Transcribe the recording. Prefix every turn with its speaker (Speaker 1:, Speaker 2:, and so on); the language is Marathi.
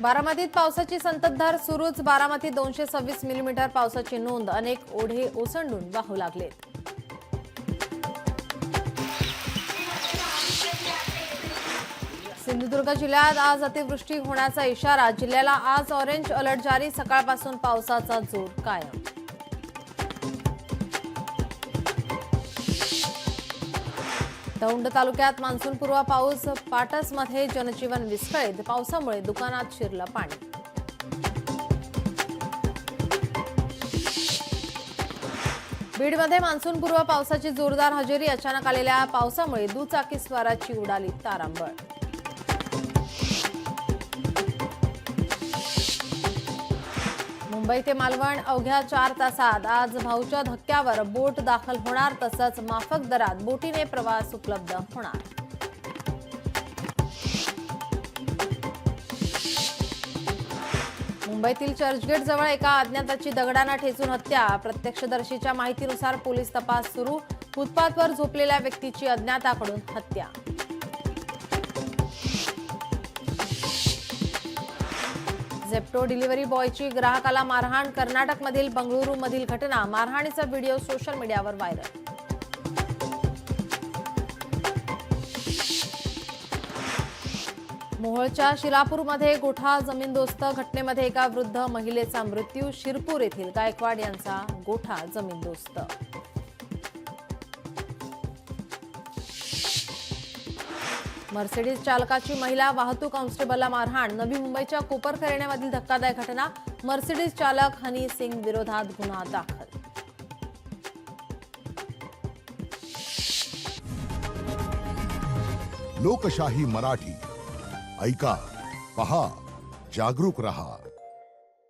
Speaker 1: बारामतीत पावसाची संततधार सुरूच। बारामतीत 226 मिलीमीटर पावसाची नोंद। अनेक ओढे ओसंडून वाहू लागलेत। सिंधुदुर्ग जिल्ह्यात आज अतिवृष्टी होण्याचा इशारा। जिल्ह्याला आज ऑरेंज अलर्ट जारी। सकाळपासून पावसाचा जोर कायम। दौंड तालुक्यात मान्सूनपूर्व पाऊस। पाटसमध्ये जनजीवन विस्कळीत। पावसामुळे दुकानात शिरलं पाणी। बीडमध्ये मान्सूनपूर्व पावसाची जोरदार हजेरी। अचानक आलेल्या पावसामुळे दुचाकीस्वाराची उडाली तारांबळ। मुंबई ते मालवण अवघ्या 4 तासात। आज भाऊच्या धक्क्यावर बोट दाखल होणार। तसंच माफक दरात बोटीने प्रवास उपलब्ध होणार। मुंबईतील चर्चगेट जवळ एका अज्ञाताची दगडाने ठेचून हत्या। प्रत्यक्षदर्शीच्या माहितीनुसार पोलीस तपास सुरू। फुटपाथवर झोपलेल्या व्यक्तीची अज्ञाताकडून हत्या। झेप्टो डिलिव्हरी बॉयची ग्राहकाला मारहाण। कर्नाटकमधील बंगळुरूमधील घटना। मारहाणीचा व्हिडिओ सोशल मीडियावर व्हायरल। मोहोळच्या शिरापूरमध्ये गोठा जमीनदोस्त। घटनेमध्ये एका वृद्ध महिलेचा मृत्यू। शिरपूर येथील गायकवाड यांचा गोठा जमीनदोस्त। मर्सिडीज चालकाची महिला वाहतूक कॉन्स्टेबलला मारहाण। नवी मुंबईच्या कोपरखैरण्यामधील धक्कादायक घटना। मर्सिडीज चालक हनी सिंग विरोधात गुन्हा दाखल।
Speaker 2: लोकशाही मराठी ऐका, पहा, जागरूक रहा।